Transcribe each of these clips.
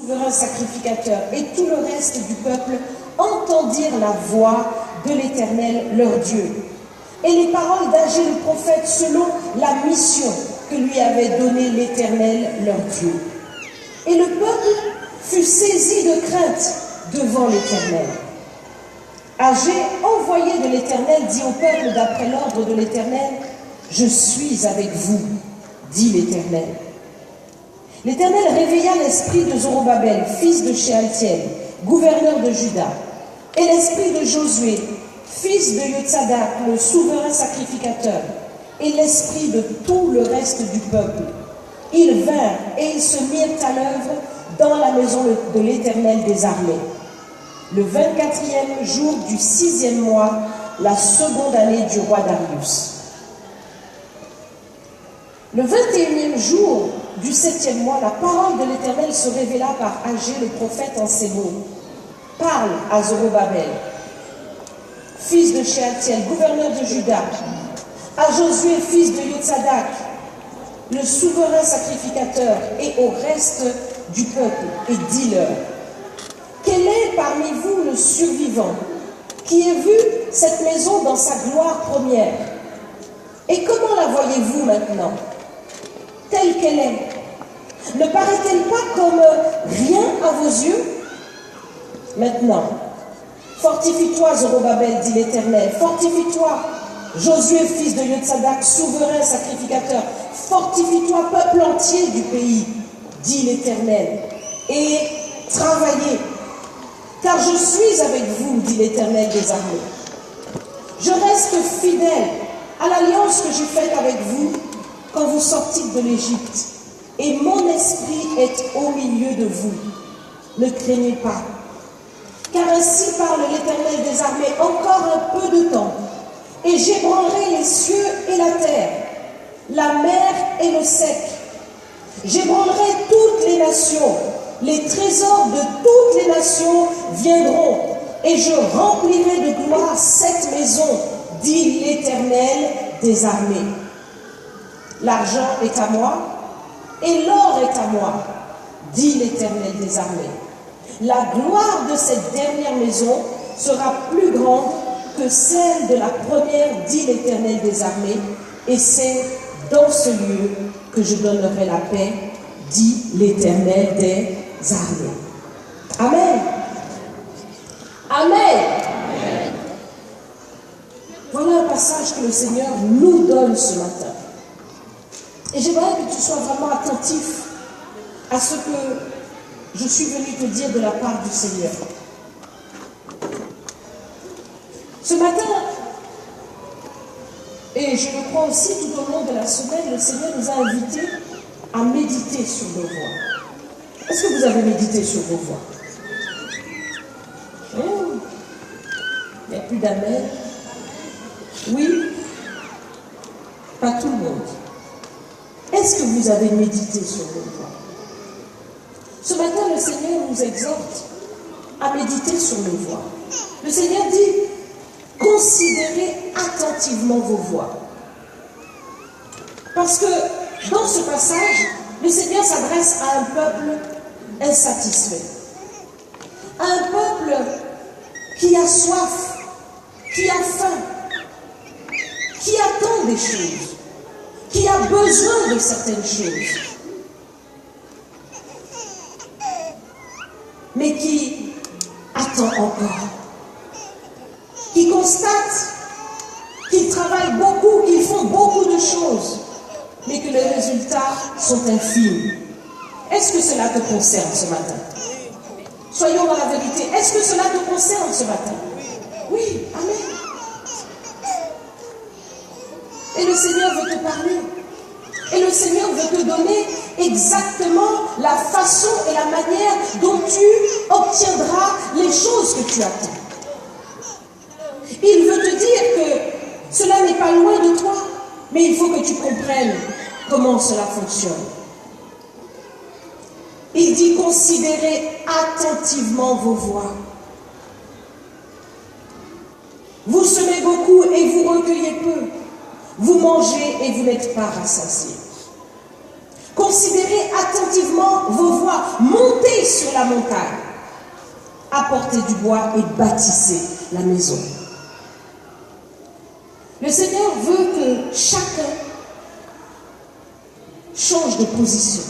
souverain sacrificateur et tout le reste du peuple entendirent la voix de l'Éternel leur Dieu et les paroles d'Agé le prophète selon la mission que lui avait donnée l'Éternel leur Dieu. Et le peuple fut saisi de crainte devant l'Éternel. Agé, envoyé de l'Éternel, dit au peuple d'après l'ordre de l'Éternel, « Je suis avec vous, dit l'Éternel. » L'Éternel réveilla l'esprit de Zorobabel, fils de Shealtiel, gouverneur de Juda, et l'esprit de Josué, fils de Yotsadak, le souverain sacrificateur, et l'esprit de tout le reste du peuple. Ils vinrent et ils se mirent à l'œuvre dans la maison de l'Éternel des armées. Le 24e jour du 6e mois, la seconde année du roi Darius. Le 21e jour du 7e mois, la parole de l'Éternel se révéla par Agé le prophète en ces mots. Parle à Zorobabel, fils de Shealtiel, gouverneur de Juda, à Josué, fils de Yotsadak, le souverain sacrificateur, et au reste du peuple, et dis-leur, quel est parmi vous le survivant qui ait vu cette maison dans sa gloire première? Et comment la voyez-vous maintenant? Telle qu'elle est. Ne paraît-elle pas comme rien à vos yeux? Maintenant, fortifie-toi, Zorobabel, dit l'Éternel, fortifie-toi, Josué, fils de Yotsadak, souverain sacrificateur, fortifie-toi, peuple entier du pays, dit l'Éternel, et travaillez, car je suis avec vous, dit l'Éternel des armées. Je reste fidèle à l'alliance que j'ai faite avec vous quand vous sortîtes de l'Égypte, et mon esprit est au milieu de vous. Ne craignez pas, car ainsi parle l'Éternel des armées, encore un peu de temps, et j'ébranlerai les cieux et la terre, la mer et le sec. J'ébranlerai toutes les nations, les trésors de toutes les nations viendront, et je remplirai de gloire cette maison, dit l'Éternel des armées. L'argent est à moi, et l'or est à moi, dit l'Éternel des armées. La gloire de cette dernière maison sera plus grande que celle de la première, dit l'Éternel des armées, et c'est dans ce lieu que je donnerai la paix, dit l'Éternel des armées. Amen. Amen. Amen. Voilà un passage que le Seigneur nous donne ce matin. Et j'aimerais que tu sois vraiment attentif à ce que je suis venue te dire de la part du Seigneur. Ce matin, et je le crois aussi tout au long de la semaine, le Seigneur nous a invités à méditer sur nos voies. Est-ce que vous avez médité sur vos voies? Il n'y a plus d'amen. Oui, pas tout le monde. Est-ce que vous avez médité sur vos voies? Ce matin, le Seigneur nous exhorte à méditer sur nos voies. Le Seigneur dit, considérez attentivement vos voies. Parce que dans ce passage, le Seigneur s'adresse à un peuple insatisfait. À un peuple qui a soif, qui a faim, qui attend des choses, qui a besoin de certaines choses, mais qui attend encore, qui constate qu'ils travaillent beaucoup, qu'ils font beaucoup de choses, mais que les résultats sont infimes. Est-ce que cela te concerne ce matin? Soyons dans la vérité. Est-ce que cela te concerne ce matin? Oui, amen. Et le Seigneur veut te parler. Et le Seigneur veut te donner exactement la façon et la manière dont tu obtiendras les choses que tu attends. Il veut te dire que cela n'est pas loin de toi, mais il faut que tu comprennes comment cela fonctionne. Il dit considérez attentivement vos voies. Vous semez beaucoup et vous recueillez peu. Vous mangez et vous n'êtes pas rassasiés. Considérez attentivement vos voies. Montez sur la montagne, apportez du bois et bâtissez la maison. Le Seigneur veut que chacun change de position.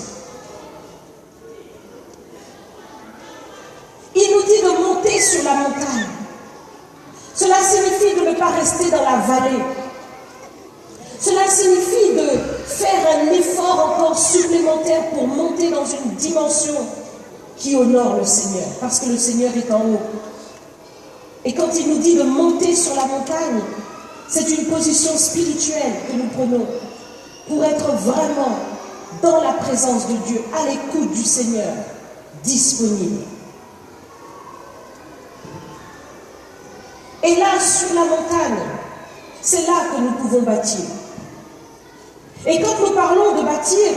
Il nous dit de monter sur la montagne. Cela signifie de ne pas rester dans la vallée. Cela signifie de faire un effort encore supplémentaire pour monter dans une dimension qui honore le Seigneur, parce que le Seigneur est en haut. Et quand il nous dit de monter sur la montagne, c'est une position spirituelle que nous prenons pour être vraiment dans la présence de Dieu, à l'écoute du Seigneur, disponible. Et là, sur la montagne, c'est là que nous pouvons bâtir. Et quand nous parlons de bâtir,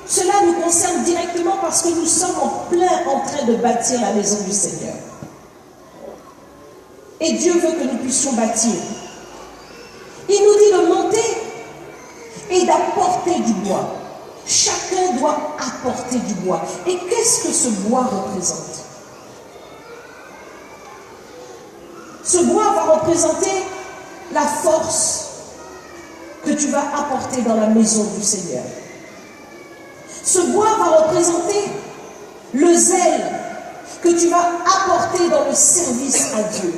cela nous concerne directement parce que nous sommes en train de bâtir la maison du Seigneur. Et Dieu veut que nous puissions bâtir. Il nous dit de monter et d'apporter du bois. Chacun doit apporter du bois. Et qu'est-ce que ce bois représente? Ce bois va représenter la force que tu vas apporter dans la maison du Seigneur. Ce bois va représenter le zèle que tu vas apporter dans le service à Dieu.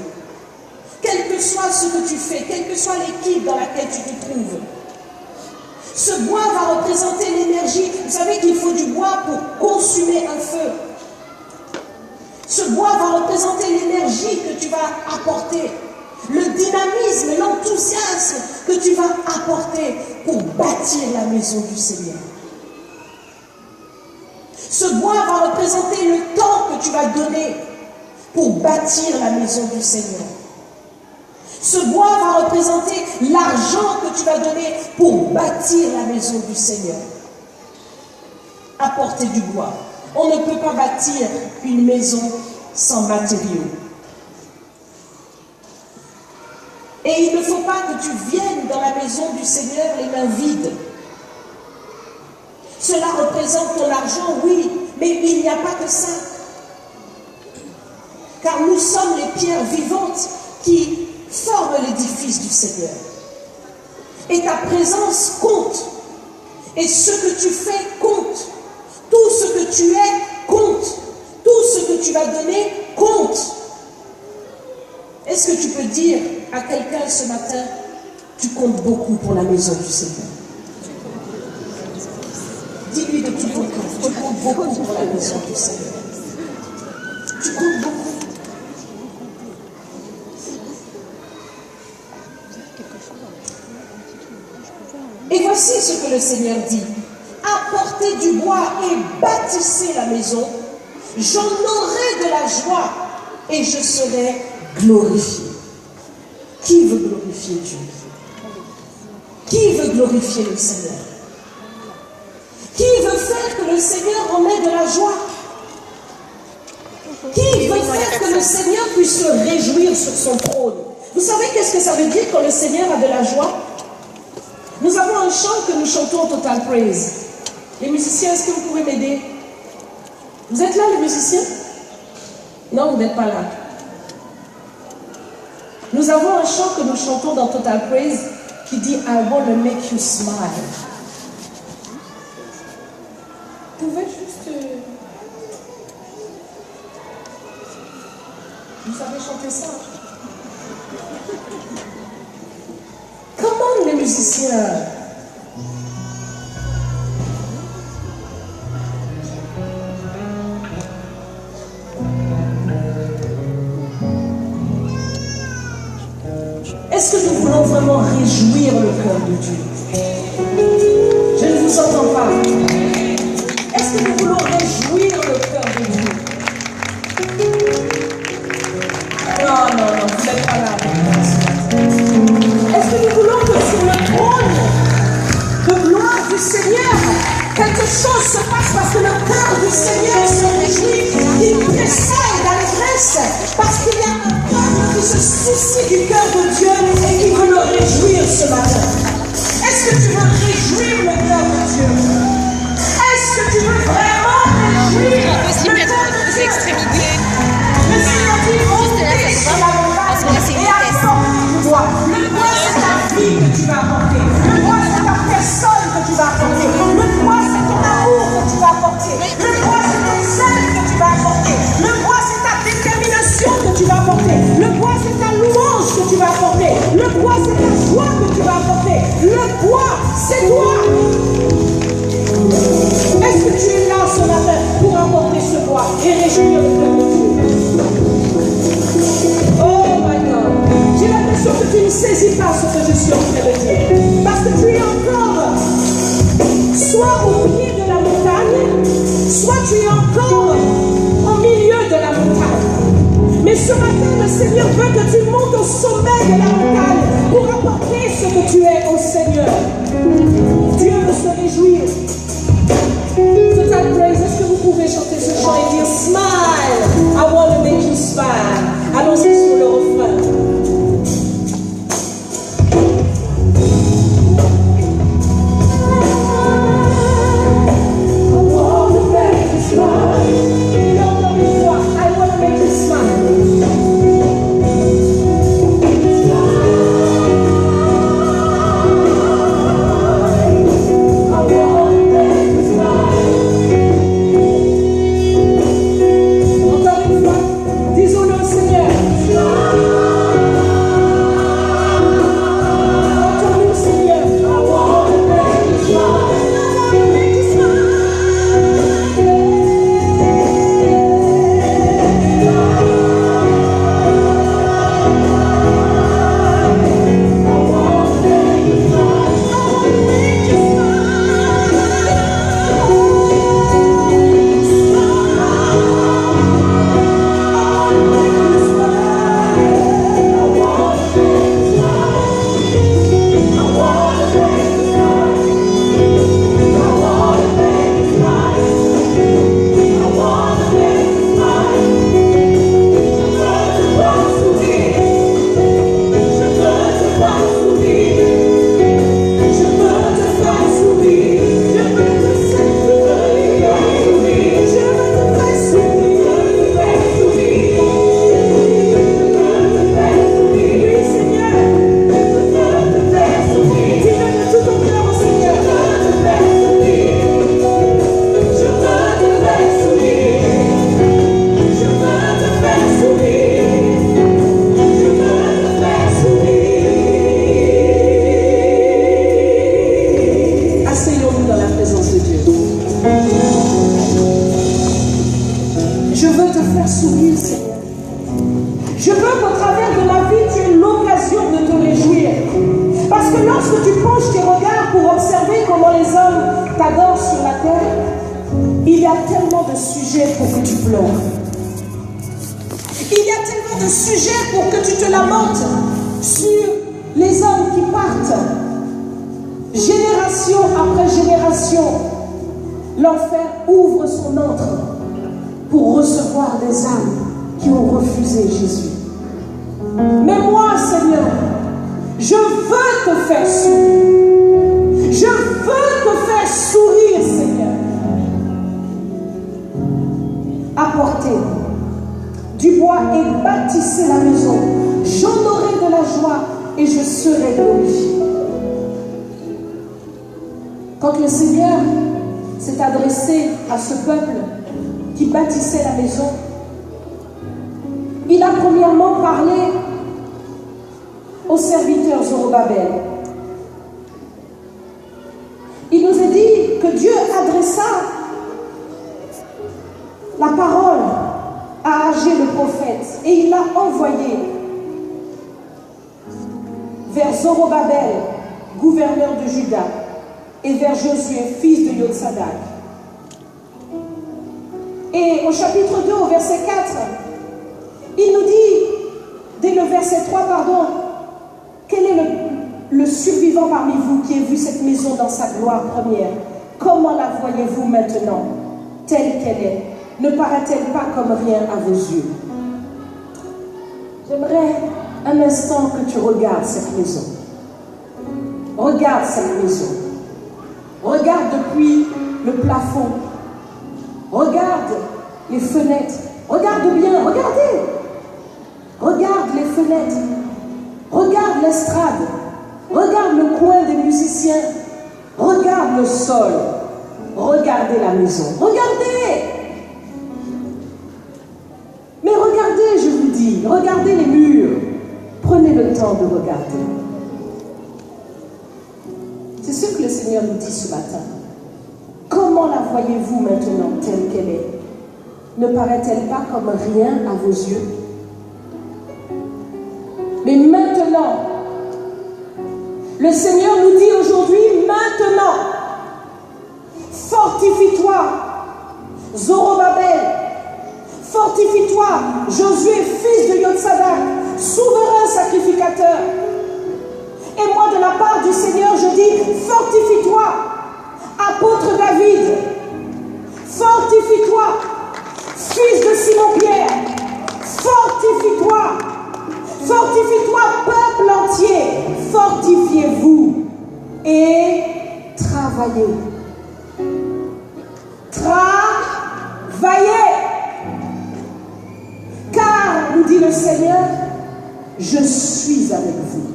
Quel que soit ce que tu fais, quelle que soit l'équipe dans laquelle tu te trouves. Ce bois va représenter l'énergie. Vous savez qu'il faut du bois pour consumer un feu. Ce bois va représenter l'énergie que tu vas apporter, le dynamisme, l'enthousiasme que tu vas apporter pour bâtir la maison du Seigneur. Ce bois va représenter le temps que tu vas donner pour bâtir la maison du Seigneur. Ce bois va représenter l'argent que tu vas donner pour bâtir la maison du Seigneur. Apporter du bois. On ne peut pas bâtir une maison sans matériaux. Et il ne faut pas que tu viennes dans la maison du Seigneur les mains vides. Cela représente ton argent, oui, mais il n'y a pas que ça. Car nous sommes les pierres vivantes qui forment l'édifice du Seigneur. Et ta présence compte. Et ce que tu fais compte. Tout ce que tu es compte. Tout ce que tu vas donner compte. Est-ce que tu peux dire à quelqu'un ce matin, tu comptes beaucoup pour la maison du Seigneur? Dis-lui de tout ton cœur, tu comptes beaucoup pour la maison du Seigneur. Tu comptes beaucoup. Et voici ce que le Seigneur dit. Apportez du bois et bâtissez la maison. J'en aurai de la joie et je serai glorifié. Qui veut glorifier Dieu? Qui veut glorifier le Seigneur? Qui veut faire que le Seigneur en ait de la joie? Qui veut faire que le Seigneur puisse se réjouir sur son trône? Vous savez qu'est-ce que ça veut dire quand le Seigneur a de la joie? Nous avons un chant que nous chantons au Total Praise. Les musiciens, est-ce que vous pouvez m'aider? Vous êtes là, les musiciens? Non, vous n'êtes pas là. Nous avons un chant que nous chantons dans Total Praise qui dit « I want to make you smile ». Vous pouvez juste... Vous savez chanter ça? Comment les musiciens? Est-ce que nous voulons vraiment réjouir le cœur de Dieu? Je ne vous entends pas. Est-ce que nous voulons réjouir le cœur de Dieu? Non, vous n'êtes pas là. Est-ce que nous voulons que sur le trône de gloire du Seigneur, quelque chose se passe parce que le cœur du Seigneur se réjouit, qu'il précède d'allégresse, parce qu'il y a un peuple qui se soucie du cœur de Dieu et qui veut le réjouir ce matin? Est-ce que tu veux réjouir le cœur de Dieu? réjouir le peuple de Dieu. Oh my God. J'ai l'impression que tu ne saisis pas ce que je suis en train de dire. Parce que tu es encore soit au pied de la montagne, soit tu es encore au milieu de la montagne. Mais ce matin, le Seigneur veut que tu montes au sommet de la montagne pour apporter ce que tu es au Seigneur. Dieu veut se réjouir. Total Praise, est-ce que vous pouvez chanter ce chant et dire Smile, I want to make you smile. Allons-y sur le refrain. Quand le Seigneur s'est adressé à ce peuple qui bâtissait la maison, il a premièrement parlé au serviteur Zorobabel. Il nous a dit que Dieu adressa la parole à Agé le prophète et il l'a envoyé vers Zorobabel, gouverneur de Juda, et vers Josué, fils de Yotsadak. Et au chapitre 2, au verset 4, il nous dit, dès le verset 3, quel est le survivant parmi vous qui a vu cette maison dans sa gloire première? Comment la voyez-vous maintenant, telle qu'elle est? Ne paraît-elle pas comme rien à vos yeux? J'aimerais un instant que tu regardes cette maison. Regarde cette maison. Regarde depuis le plafond. Regarde les fenêtres. Regarde bien, regardez. Regarde les fenêtres. Regarde l'estrade. Regarde le coin des musiciens. Regarde le sol. Regardez la maison. Regardez. Mais regardez, je vous dis, regardez les murs. Prenez le temps de regarder. C'est ce que le Seigneur nous dit ce matin. Comment la voyez-vous maintenant telle qu'elle est? ne paraît-elle pas comme rien à vos yeux? Mais maintenant, le Seigneur nous dit aujourd'hui, maintenant, fortifie-toi, Zorobabel, fortifie-toi, Josué, fils de Yotsadak, souverain sacrificateur. Et moi, de la part du Seigneur, je dis, fortifie-toi, apôtre David, fortifie-toi, fils de Simon-Pierre, fortifie-toi, fortifie-toi, peuple entier, fortifiez-vous et travaillez. Travaillez, car, nous dit le Seigneur, je suis avec vous.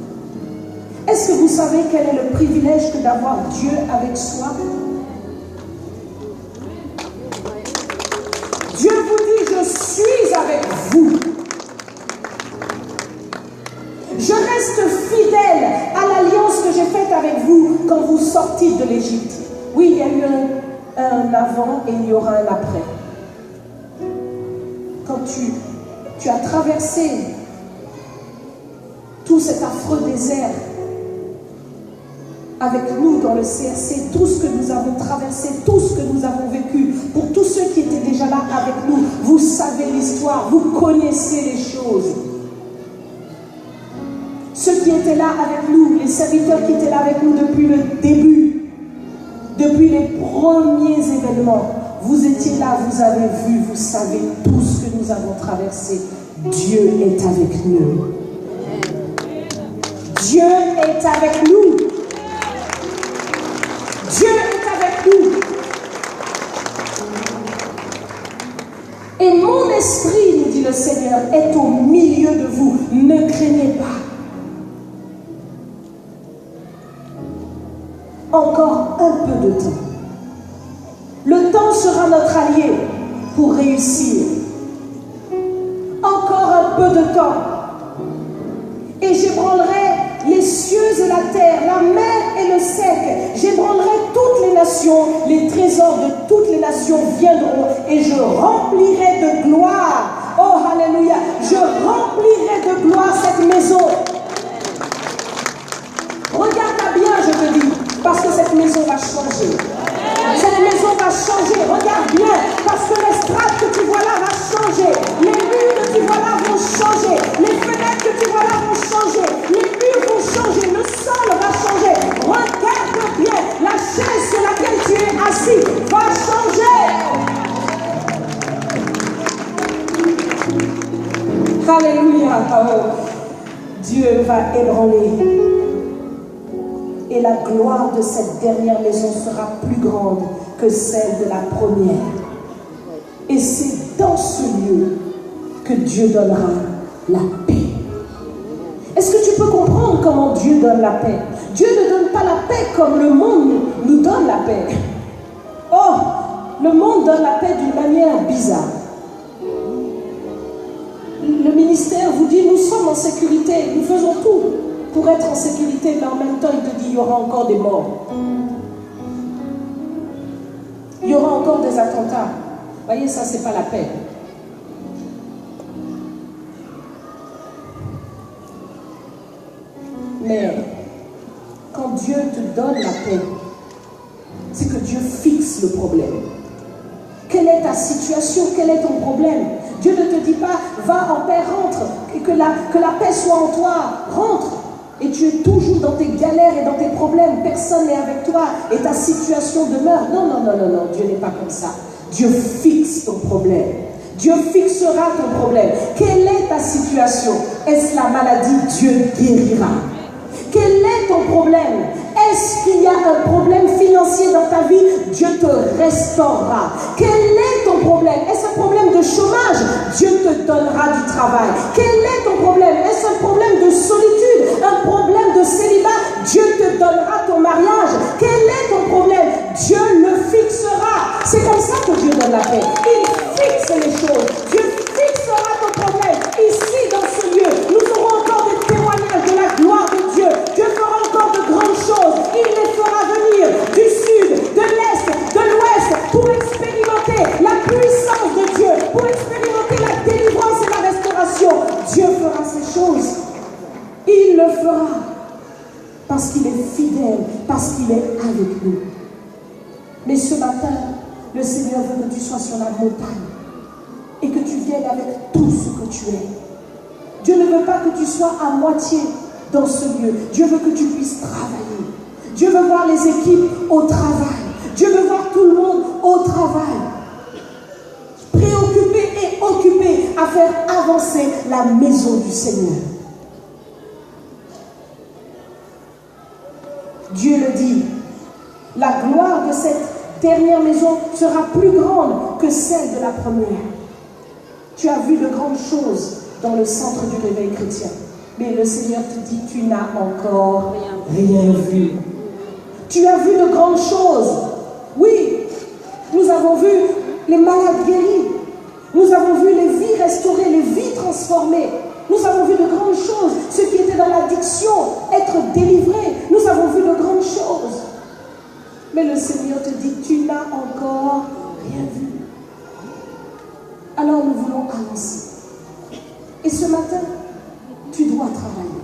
Est-ce que vous savez quel est le privilège que d'avoir Dieu avec soi? Dieu vous dit, je suis avec vous. Je reste fidèle à l'alliance que j'ai faite avec vous quand vous sortiez de l'Égypte. Oui, il y a eu un avant et il y aura un après. Quand tu as traversé tout cet affreux désert avec nous dans le CRC, tout ce que nous avons traversé, tout ce que nous avons vécu, pour tous ceux qui étaient déjà là avec nous, vous savez l'histoire, vous connaissez les choses. Ceux qui étaient là avec nous, les serviteurs qui étaient là avec nous depuis le début, depuis les premiers événements, vous étiez là, vous avez vu, vous savez tout ce que nous avons traversé. Dieu est avec nous. Dieu est avec nous. Dieu est avec nous. Et mon esprit, nous dit le Seigneur, est au milieu de vous. Ne craignez pas. Encore un peu de temps. Le temps sera notre allié pour réussir. Encore un peu de temps. Et j'ébranlerai les cieux et la terre, la mer et le sec. J'ébranlerai toutes les nations. Les trésors de toutes les nations viendront et je remplirai de gloire. Oh, alléluia. Je remplirai de gloire cette maison. Regarde-la bien, je te dis. Parce que cette maison va changer. Cette maison va changer. Regarde bien. Parce que les strates que tu vois là vont changer. Les murs que tu vois là vont changer. Les fenêtres que tu vois là vont changer. Les murs vont changer. Le sol va changer. Regarde bien. La chaise sur laquelle tu es assis va changer. Alléluia. Oh. Dieu va ébranler. Et la gloire de cette dernière maison sera plus grande que celle de la première. Et c'est dans ce lieu que Dieu donnera la paix. Est-ce que tu peux comprendre comment Dieu donne la paix? Dieu ne donne pas la paix comme le monde nous donne la paix. Oh, le monde donne la paix d'une manière bizarre. Le ministère vous dit, nous sommes en sécurité, nous faisons tout pour être en sécurité, mais en même temps, il te dit, il y aura encore des morts. Il y aura encore des attentats. Vous voyez, ça, c'est pas la paix. Mais quand Dieu te donne la paix, c'est que Dieu fixe le problème. Quelle est ta situation? Quel est ton problème? Dieu ne te dit pas, va en paix, rentre, et que la paix soit en toi, rentre. Et tu es toujours dans tes galères et dans tes problèmes. Personne n'est avec toi et ta situation demeure. Non, non, non, non, non. Dieu n'est pas comme ça. Dieu fixe ton problème. Dieu fixera ton problème. Quelle est ta situation? Est-ce la maladie? Dieu guérira. Quel est ton problème? Est-ce qu'il y a un problème financier dans ta vie? Dieu te restaurera. Quel est ton problème? Est-ce un problème de chômage? Dieu te donnera du travail. Quel est ton problème? Est-ce un problème de solitude? Un problème de célibat? Dieu te donnera ton mariage. Quel est ton problème? Dieu le fixera. C'est comme ça que Dieu donne la paix. Il fixe les choses. Dieu fixera ton problème. Ici, dans ce lieu, nous aurons encore des témoignages de la gloire de Dieu. Dieu fera encore de grandes choses. Il les fera venir du sud, de l'est, de l'ouest pour expérimenter la puissance de Dieu, parce qu'il est avec nous. Mais ce matin, le Seigneur veut que tu sois sur la montagne et que tu viennes avec tout ce que tu es. Dieu ne veut pas que tu sois à moitié dans ce lieu. Dieu veut que tu puisses travailler. Dieu veut voir les équipes au travail. Dieu veut voir tout le monde au travail. Préoccupé et occupé à faire avancer la maison du Seigneur. Dieu le dit, la gloire de cette dernière maison sera plus grande que celle de la première. Tu as vu de grandes choses dans le centre du réveil chrétien. Mais le Seigneur te dit, tu n'as encore rien vu. Tu as vu de grandes choses. Oui, nous avons vu les malades guéris. Nous avons vu les vies restaurées, les vies transformées. Nous avons vu de grandes choses. Ceux qui étaient dans l'addiction, être délivrés. Nous avons vu de grandes choses. Mais le Seigneur te dit, tu n'as encore rien vu. Alors nous voulons avancer. Et ce matin, tu dois travailler.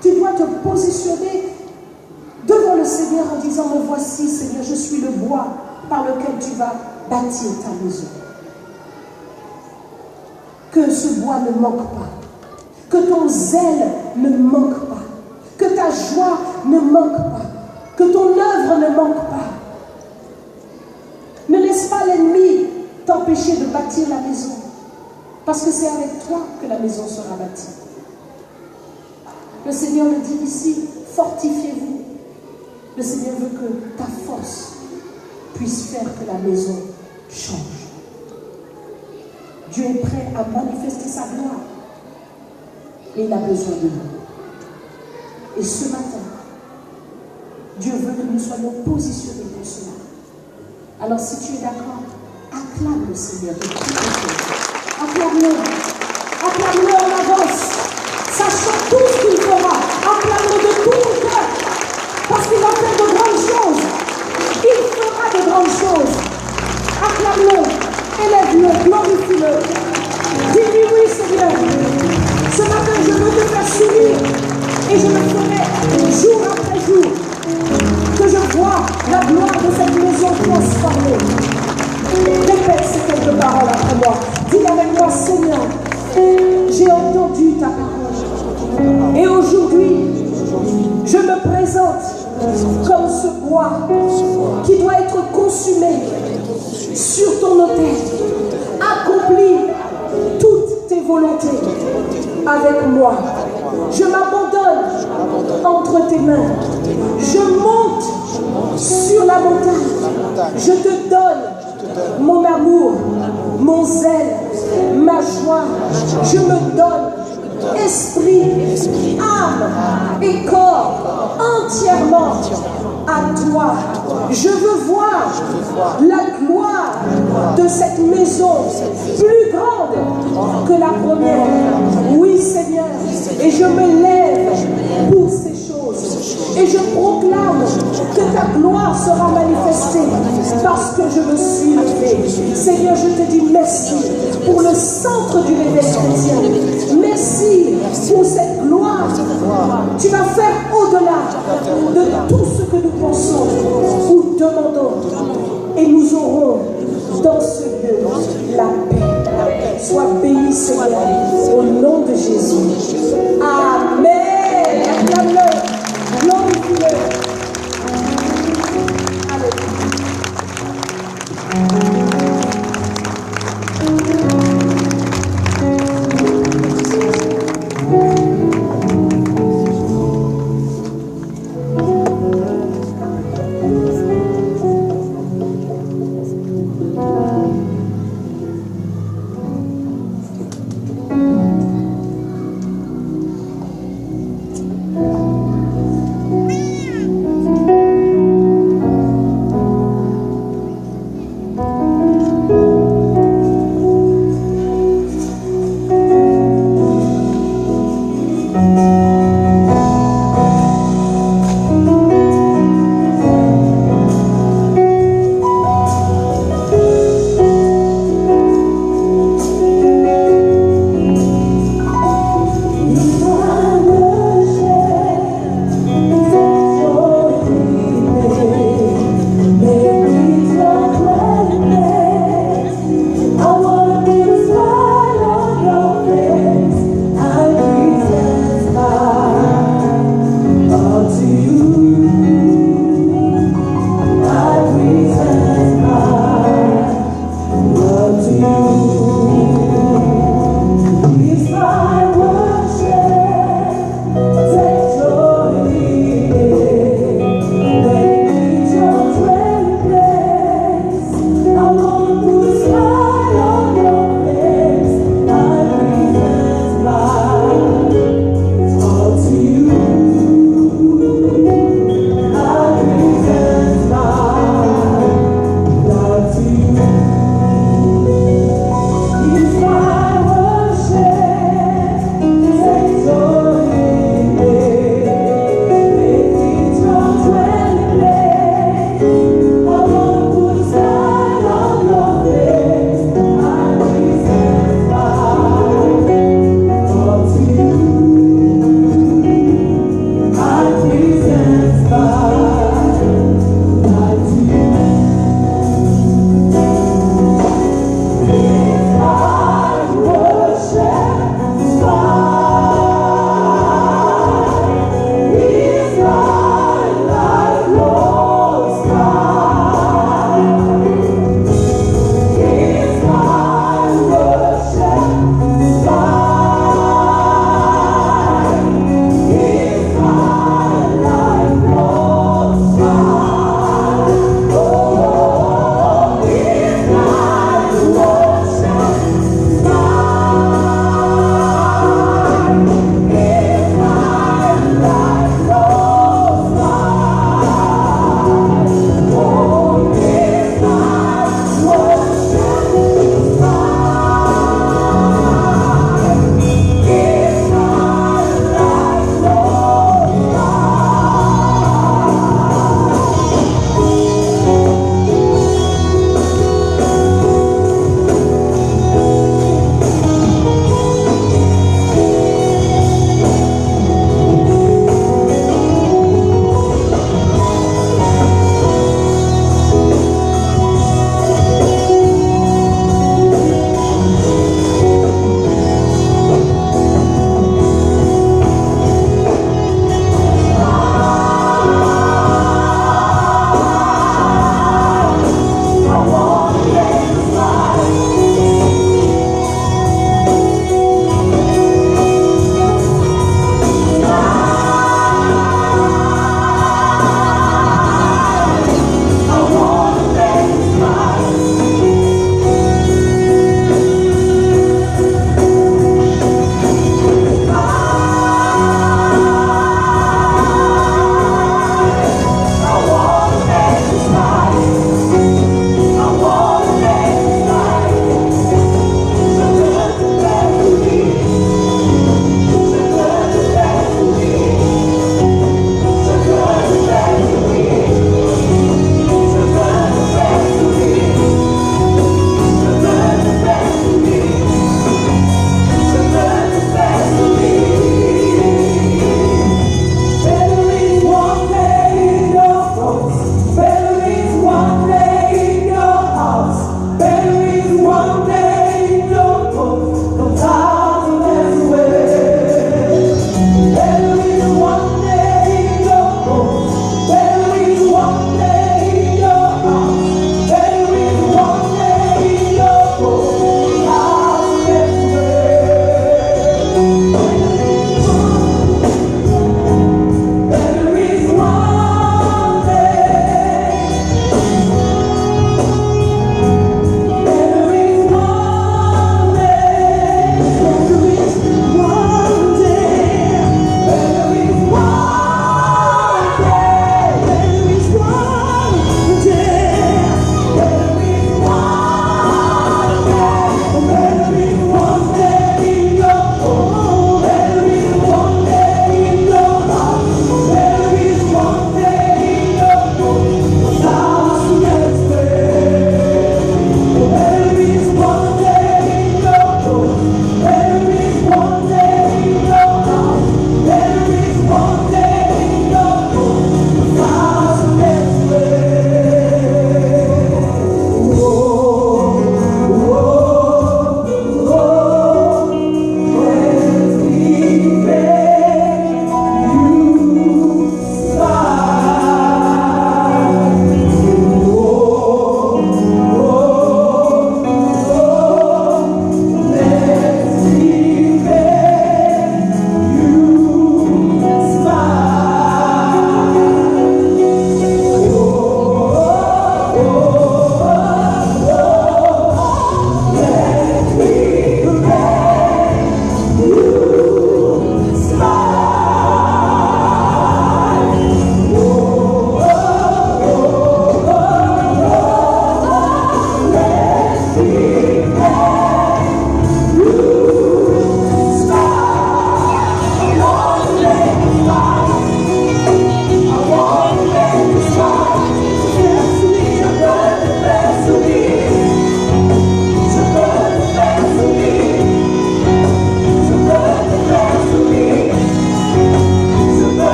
Tu dois te positionner devant le Seigneur en disant, me voici Seigneur, je suis le bois par lequel tu vas bâtir ta maison. Que ce bois ne manque pas. Que ton zèle ne manque pas. Que ta joie ne manque pas. Que ton œuvre ne manque pas. Ne laisse pas l'ennemi t'empêcher de bâtir la maison. Parce que c'est avec toi que la maison sera bâtie. Le Seigneur le dit ici, fortifiez-vous. Le Seigneur veut que ta force puisse faire que la maison change. Dieu est prêt à manifester sa gloire. Mais il a besoin de nous. Et ce matin, Dieu veut que nous soyons positionnés pour cela. Alors si tu es d'accord, acclame le Seigneur de tout ton cœur. Acclame-le. Acclame-le en avance. Sachant tout ce qu'il fera. Acclame-le de tout ton cœur. Parce qu'il va faire de grandes choses. Il fera de grandes choses. Acclame-le. Élève-le. Glorifie-le. Dis-lui oui Seigneur. Ce matin je veux te faire sourire. Et je le ferai jour après jour. Que je vois la gloire de cette maison transformée. Répète ces quelques paroles après moi. Dis avec moi, Seigneur, j'ai entendu ta parole. Et aujourd'hui, je me présente comme ce bois qui doit être consumé sur ton autel. Accomplis toutes tes volontés avec moi. Je m'abandonne entre tes mains. Je monte sur la montagne. Je te donne mon amour, mon zèle, ma joie. Je me donne esprit, âme et corps entièrement à toi. Je veux voir la gloire de cette maison plus grande que la première. Oui Seigneur, et je me lève pour ces choses. Et je proclame que ta gloire sera manifestée parce que je me suis levé. Seigneur, je te dis merci pour le centre du réveil chrétien. Merci pour cette gloire. Tu vas faire au-delà de tout ce que nous pensons ou demandons. Et nous aurons dans ce lieu la paix. Sois béni, Seigneur, au nom de Jésus. Amen. Acclame-le. Glorifie-le.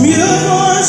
Mieux vaut un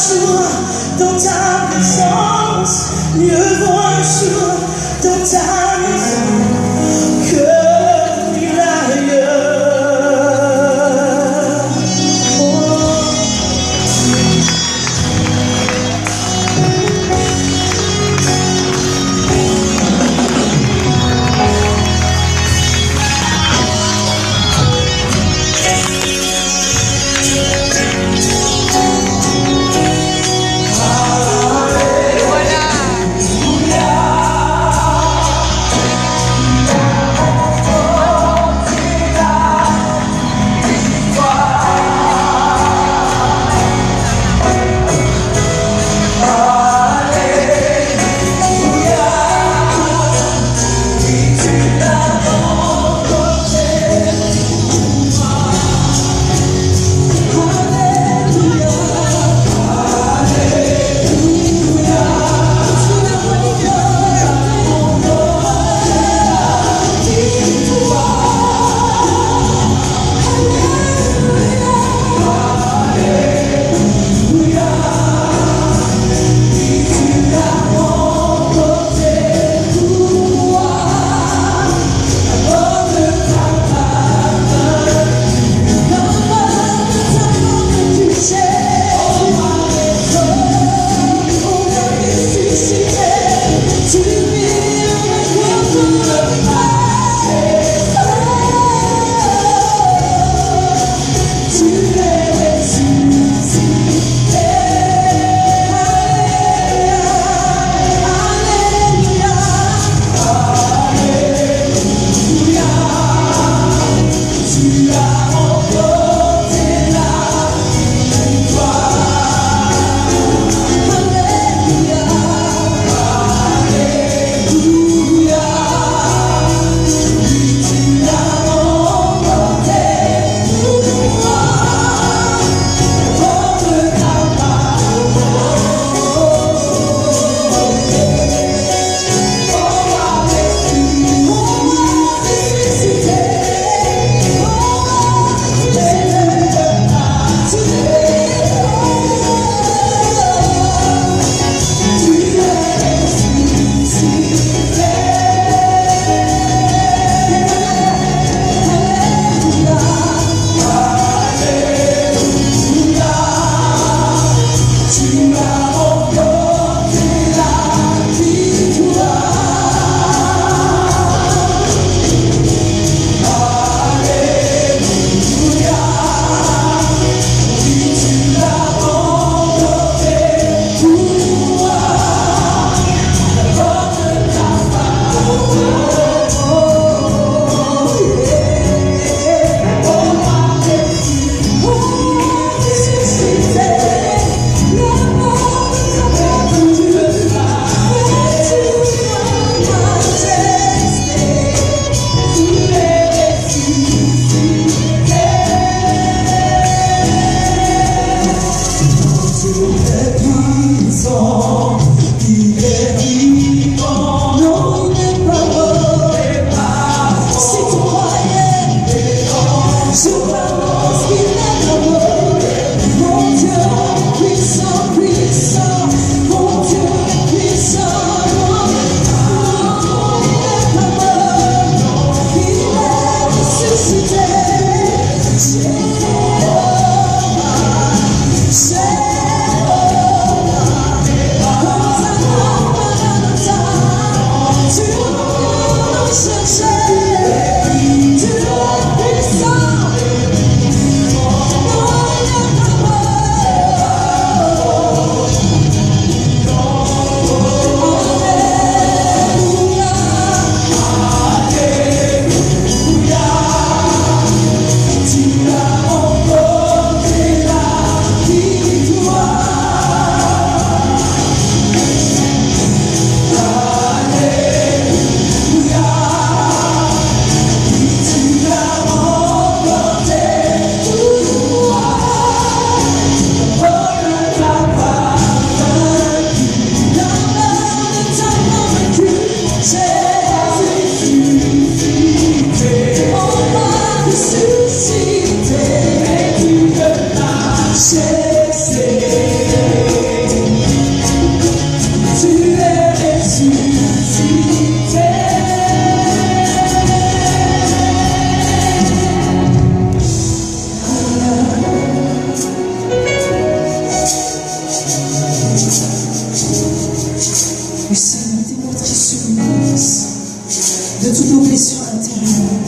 nos blessures intérieures,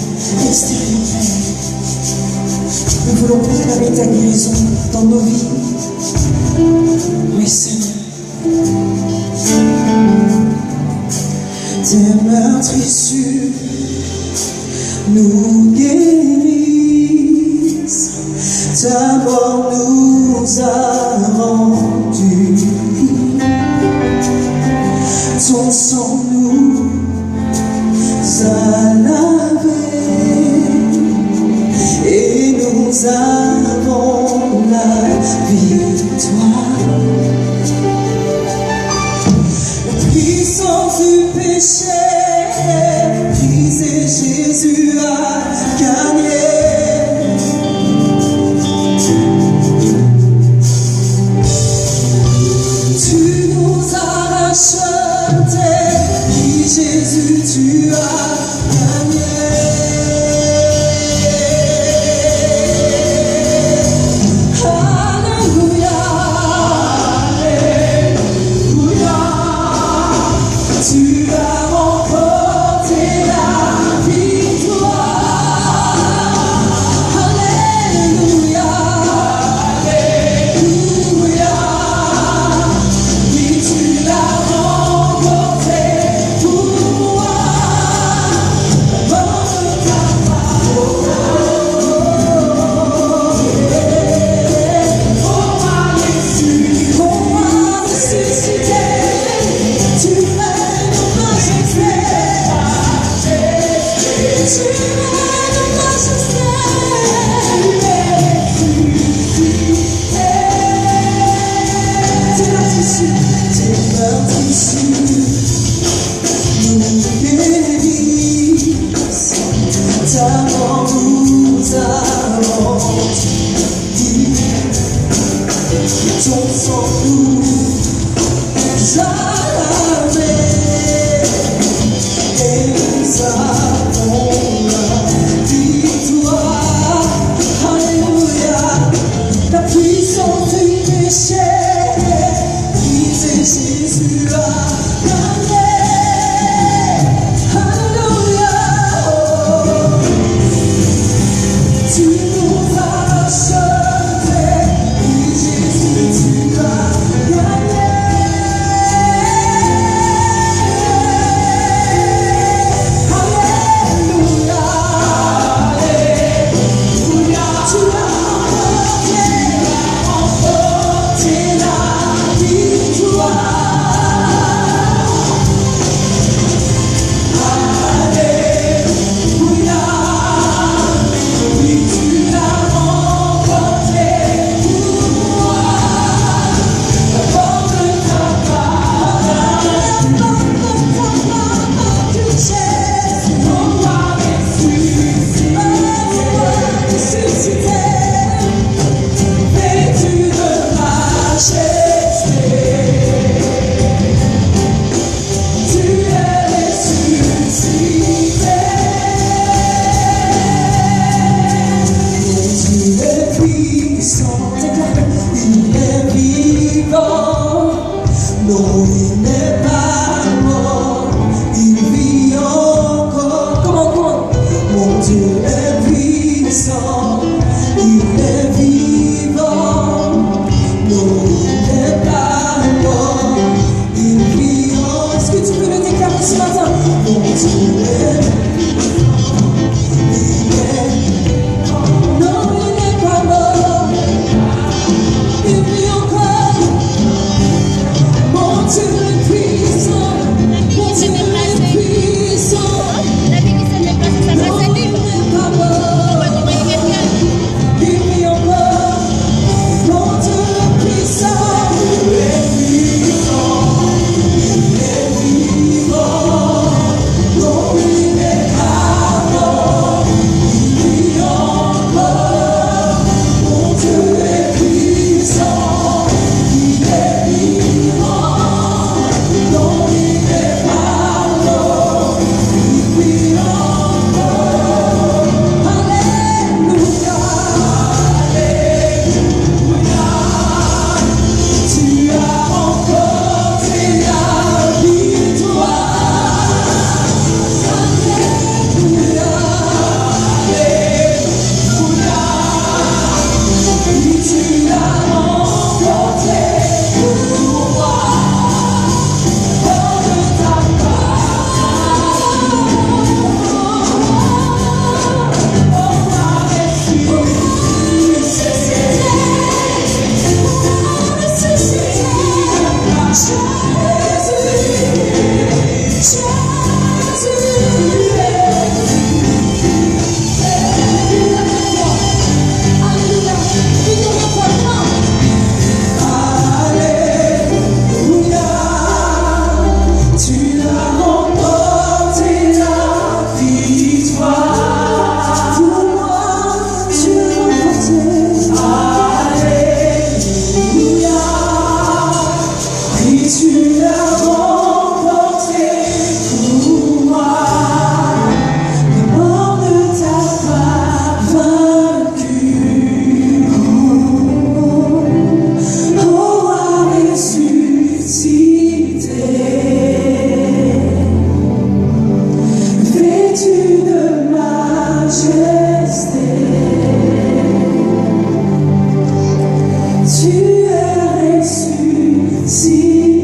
extérieures, Père. Nous voulons proclamer ta guérison dans nos vies. Oui, Seigneur. Tes meurtrissures nous guérissent. Ta mort nous a rendus. Ton sang nous a lavés. Et nous avons la victoire. La puissance du péché brisé, Jésus a gagné. Tu nous as rachetés, oui Jésus, tu as gagné. Alléluia, Alléluia, tu as remporté la victoire. Alléluia, Alléluia, oui tu l'as remporté pour moi. Pour moi ressuscité, tu es mon majesté. Tu es mon majesté. Tes meurtrissures nous guérissent. Ta mort nous a rendus. Ton sang nous a lavés. Et nous avons la victoire. Alléluia. La puissance du péché brisé, Jésus a gagné. Alléluia. Tu nous as rachetés, oui Jésus, tu as gagné. Alléluia, Alléluia, tu as remporté la victoire. Alléluia, oui tu l'as remporté pour moi. La porte de ta part, la porte de ta part, tu sais, on m'a ressuscité, vêtu de majesté. Tu es ressuscité. Tu es puissant, il est vivant. Non, il n'est pas mort, il vit encore. Comment? Mon Dieu est puissant, il est vivant. Non, il n'est pas mort, il vit encore. Est-ce que tu peux le déclarer ce matin? Mon Dieu est non, il n'est pas mort, il vit encore. Mon Dieu est puissant, vêtu de majesté, tu es ressuscité.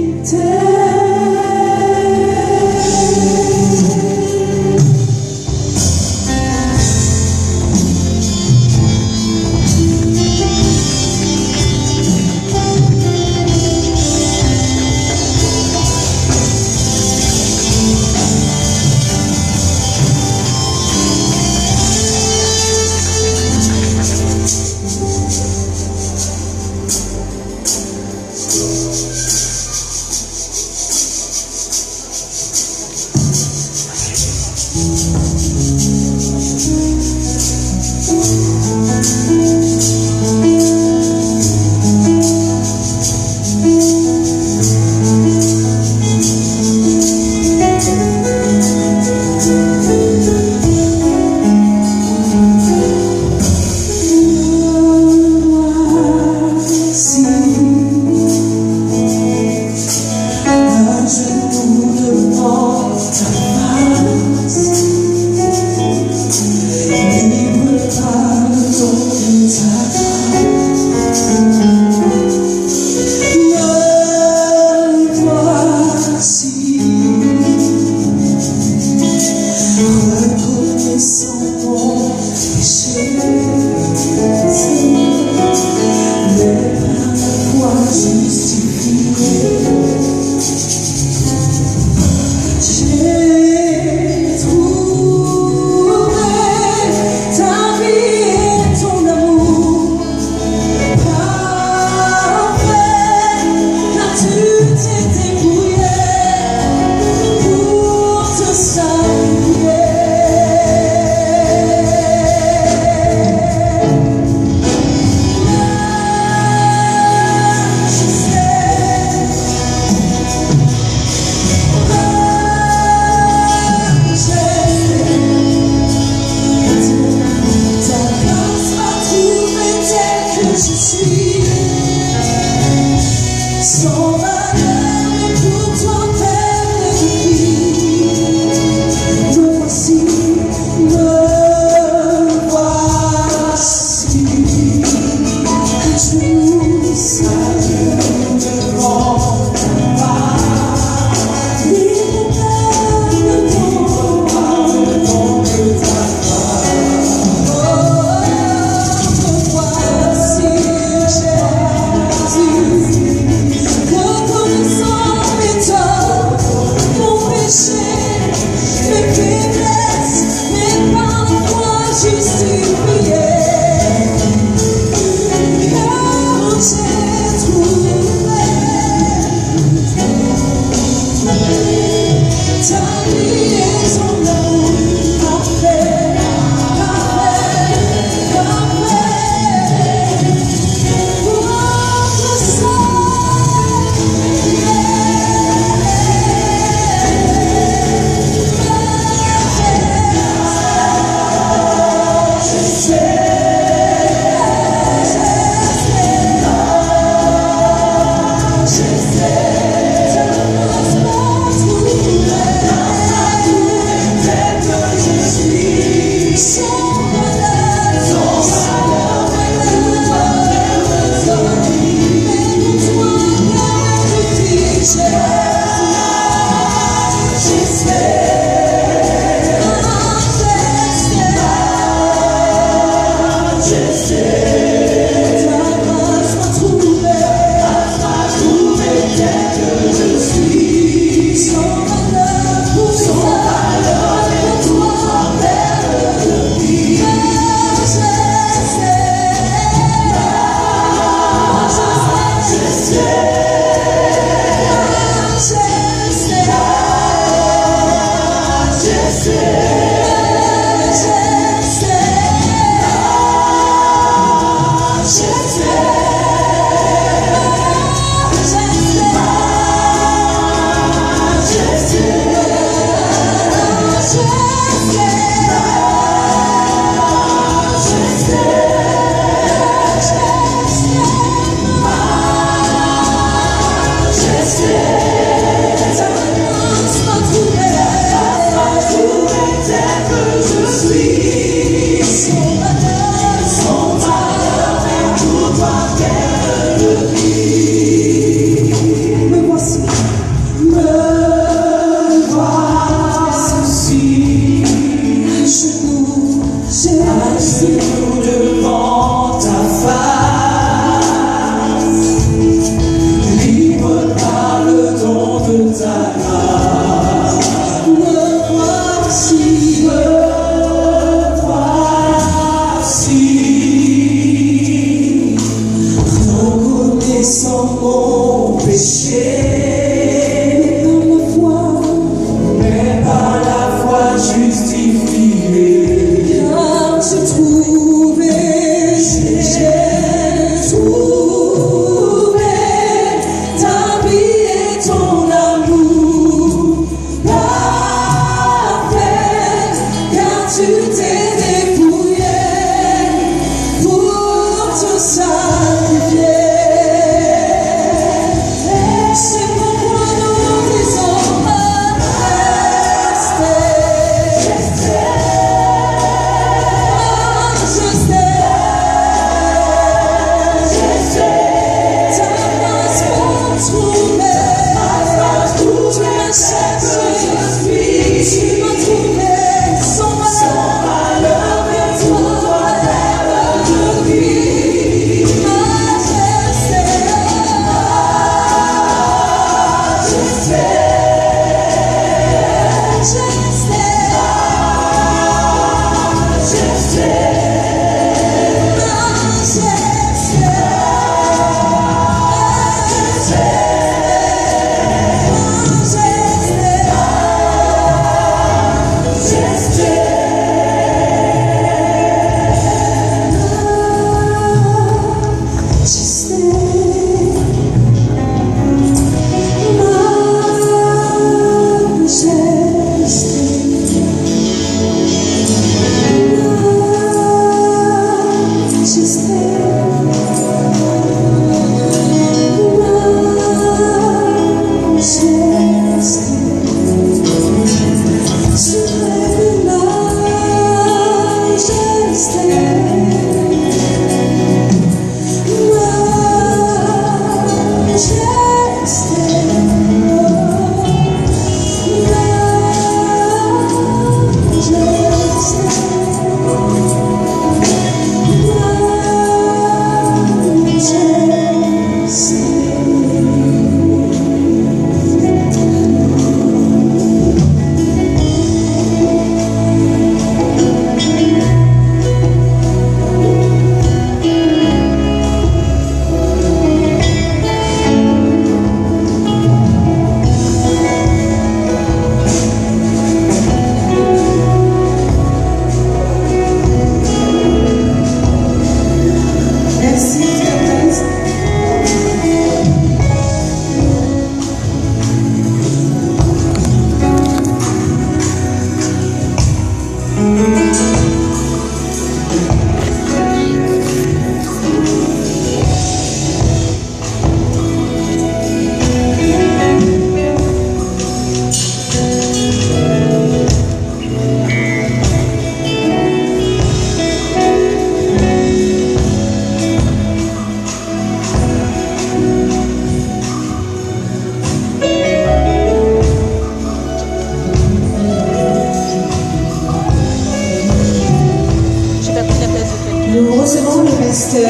Nous recevons le pasteur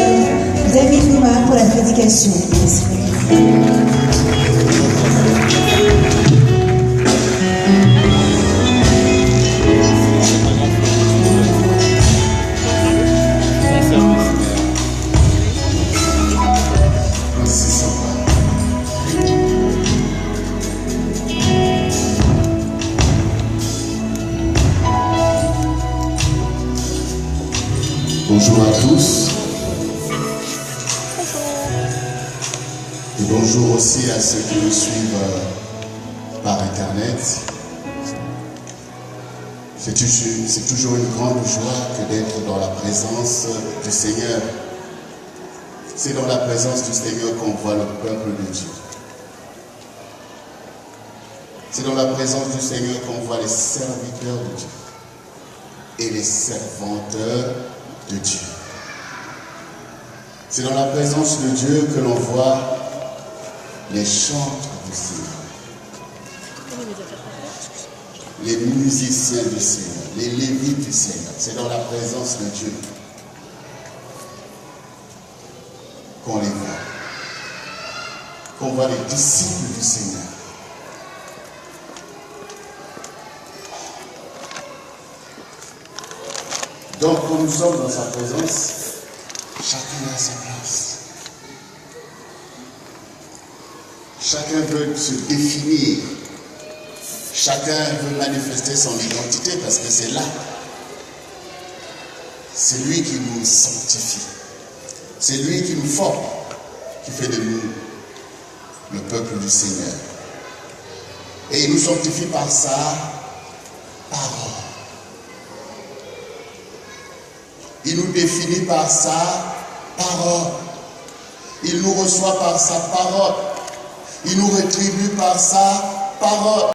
David Numa pour la prédication. Bonjour à tous et bonjour aussi à ceux qui nous suivent par internet. C'est toujours une grande joie que d'être dans la présence du Seigneur. C'est dans la présence du Seigneur qu'on voit le peuple de Dieu. C'est dans la présence du Seigneur qu'on voit les serviteurs de Dieu et les servantes de Dieu. C'est dans la présence de Dieu que l'on voit les chantres du Seigneur, les musiciens du Seigneur, les lévites du Seigneur. C'est dans la présence de Dieu qu'on les voit, qu'on voit les disciples du Seigneur. Donc, quand nous sommes dans sa présence, chacun a sa place. Chacun veut se définir. Chacun veut manifester son identité parce que c'est là. C'est lui qui nous sanctifie. C'est lui qui nous forme, qui fait de nous le peuple du Seigneur. Et il nous sanctifie par sa parole. Il nous définit par sa parole. Il nous reçoit par sa parole. Il nous rétribue par sa parole.